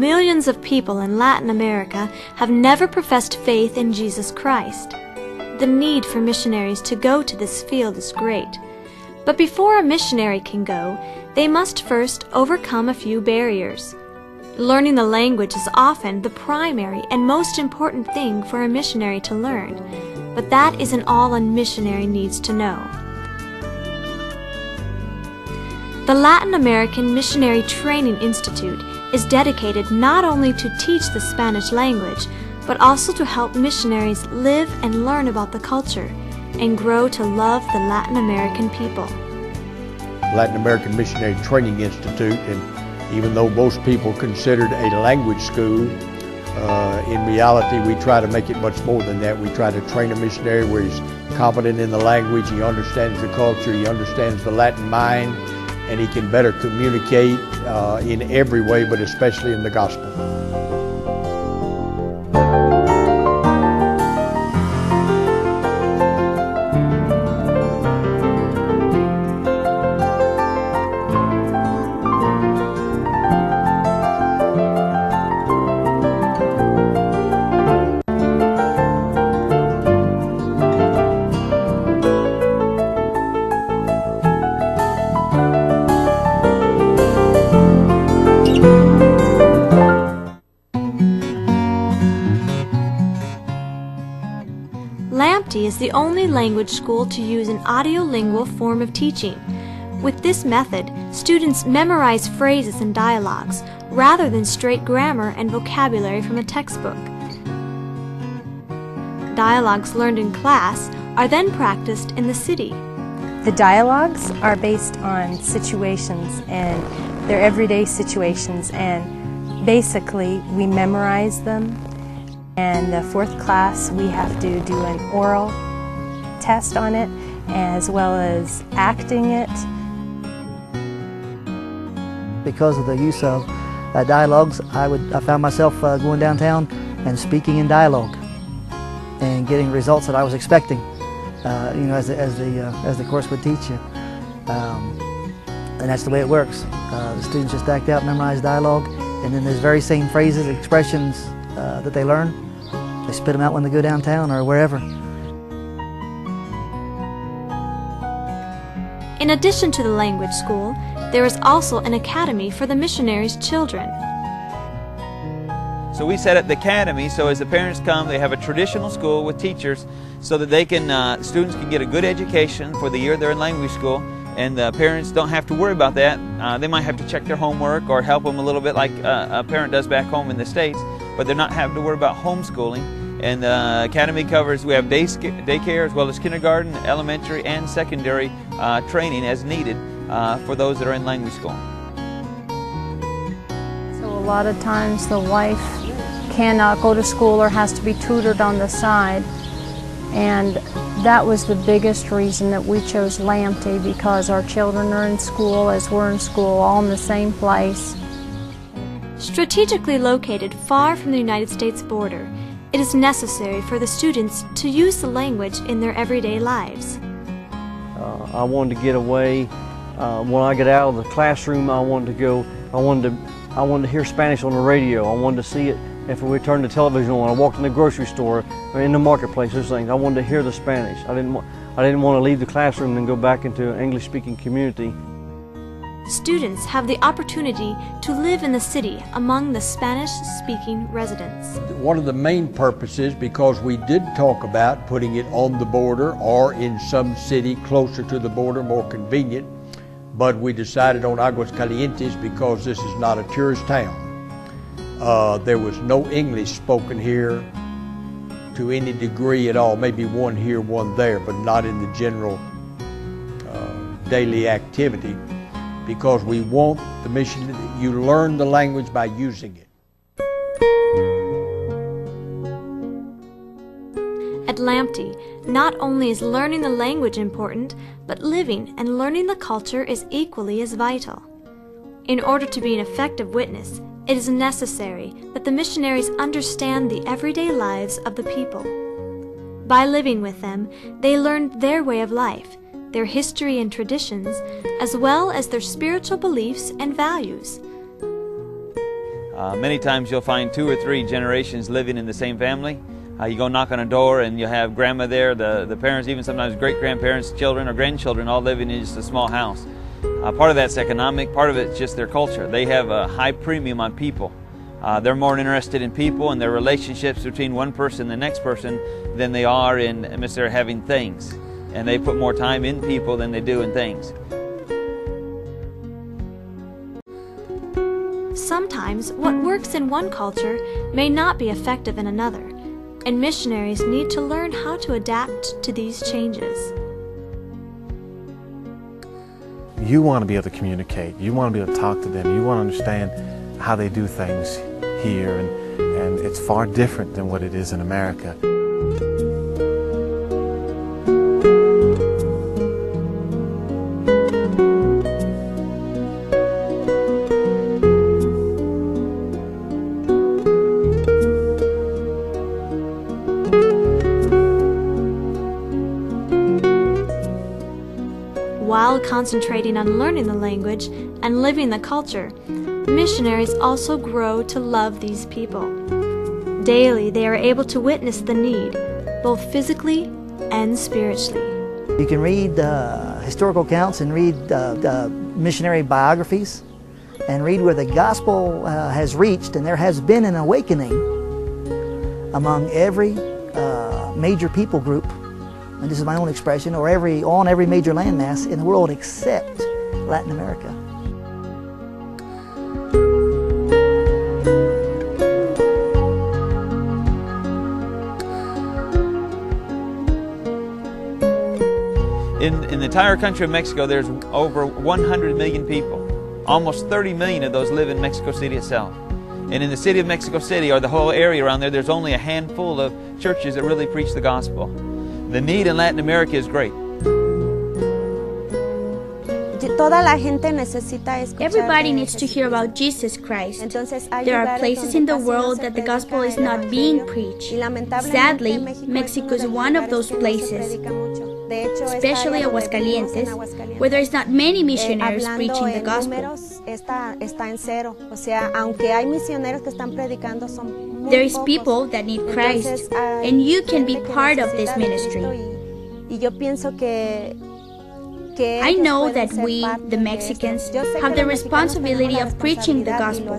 millions of people in Latin America have never professed faith in Jesus Christ. The need for missionaries to go to this field is great. But before a missionary can go, they must first overcome a few barriers. Learning the language is often the primary and most important thing for a missionary to learn, but that isn't all a missionary needs to know. The Latin American Missionary Training Institute is dedicated not only to teach the Spanish language, but also to help missionaries live and learn about the culture and grow to love the Latin American people. Latin American Missionary Training Institute, and even though most people consider it a language school, in reality we try to make it much more than that. We try to train a missionary where he's competent in the language, he understands the culture, he understands the Latin mind, and he can better communicate in every way, but especially in the gospel. LAMTI is the only language school to use an audiolingual form of teaching. With this method, students memorize phrases and dialogues rather than straight grammar and vocabulary from a textbook. Dialogues learned in class are then practiced in the city. The dialogues are based on situations, and they're everyday situations, and basically we memorize them. And the fourth class, we have to do an oral test on it, as well as acting it. Because of the use of dialogues, I found myself going downtown and speaking in dialogue and getting results that I was expecting, you know, as the course would teach you. And that's the way it works. The students just act out, memorize dialogue, and then those very same phrases, expressions that they learn, they spit them out when they go downtown or wherever. In addition to the language school, there is also an academy for the missionaries' children. So we set up the academy so as the parents come, they have a traditional school with teachers so that they can, students can get a good education for the year they're in language school, and the parents don't have to worry about that. They might have to check their homework or help them a little bit like a parent does back home in the States, but they're not having to worry about homeschooling. And the academy covers, we have daycare as well as kindergarten, elementary, and secondary training as needed for those that are in language school. So a lot of times the wife cannot go to school or has to be tutored on the side, and that was the biggest reason that we chose LAMTI, because our children are in school as we're in school, all in the same place. Strategically located far from the United States border, it is necessary for the students to use the language in their everyday lives. I wanted to get away. When I got out of the classroom, I wanted to hear Spanish on the radio. I wanted to see it if we turned the television on. I walked in the grocery store or in the marketplace, those things. I wanted to hear the Spanish. I didn't want to leave the classroom and go back into an English-speaking community. Students have the opportunity to live in the city among the Spanish-speaking residents. One of the main purposes, because we did talk about putting it on the border or in some city closer to the border, more convenient, but we decided on Aguascalientes because this is not a tourist town. There was no English spoken here to any degree at all, maybe one here, one there, but not in the general daily activity, because we want the mission that you learn the language by using it. At LAMTI, not only is learning the language important, but living and learning the culture is equally as vital. In order to be an effective witness, it is necessary that the missionaries understand the everyday lives of the people. By living with them, they learn their way of life, their history and traditions, as well as their spiritual beliefs and values. Many times you'll find 2 or 3 generations living in the same family. You go knock on a door and you'll have grandma there, the parents, even sometimes great-grandparents, children or grandchildren all living in just a small house. Part of that's economic, part of it's just their culture. They have a high premium on people. They're more interested in people and their relationships between one person and the next person than they are in necessarily having things. And they put more time in people than they do in things. Sometimes what works in one culture may not be effective in another, and missionaries need to learn how to adapt to these changes. You want to be able to communicate, you want to be able to talk to them, you want to understand how they do things here, and it's far different than what it is in America. While concentrating on learning the language and living the culture, missionaries also grow to love these people. Daily, they are able to witness the need, both physically and spiritually. You can read historical accounts and read missionary biographies and read where the gospel has reached, and there has been an awakening among every major people group, and this is my own expression, or on every major landmass in the world except Latin America. In the entire country of Mexico, there's over 100 million people. Almost 30 million of those live in Mexico City itself. And in the city of Mexico City, or the whole area around there, there's only a handful of churches that really preach the gospel. The need in Latin America is great. Everybody needs to hear about Jesus Christ. There are places in the world that the gospel is not being preached. Sadly, Mexico is one of those places, especially Aguascalientes, where there is not many missionaries preaching the gospel. There is people that need Christ, and you can be part of this ministry. I know that we, the Mexicans, have the responsibility of preaching the gospel.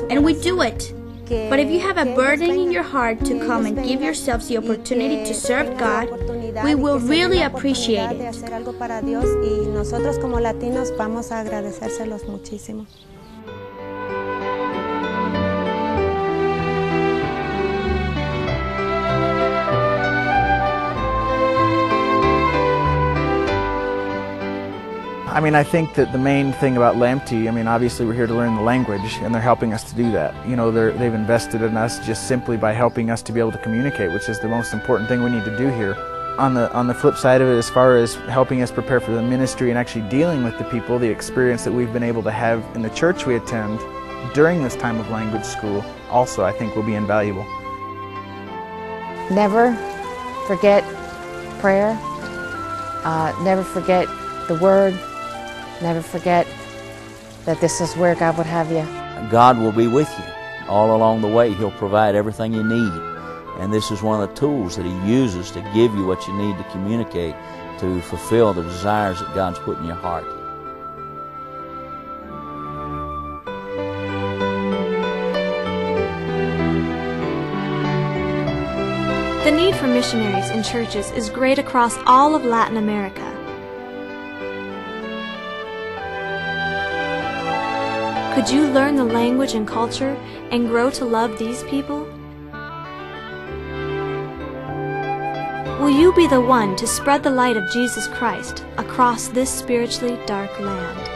And we do it. But if you have a burden in your heart to come and give yourselves the opportunity to serve God, we will really appreciate it. I mean, I think that the main thing about LAMTI, I mean, obviously we're here to learn the language, and they're helping us to do that. You know, they've invested in us just simply by helping us to be able to communicate, which is the most important thing we need to do here. On the flip side of it, as far as helping us prepare for the ministry and actually dealing with the people, the experience that we've been able to have in the church we attend during this time of language school also, I think, will be invaluable. Never forget prayer. Never forget the Word. Never forget that this is where God would have you. God will be with you all along the way. He'll provide everything you need. And this is one of the tools that He uses to give you what you need to communicate, to fulfill the desires that God's put in your heart. The need for missionaries in churches is great across all of Latin America. Could you learn the language and culture and grow to love these people? Will you be the one to spread the light of Jesus Christ across this spiritually dark land?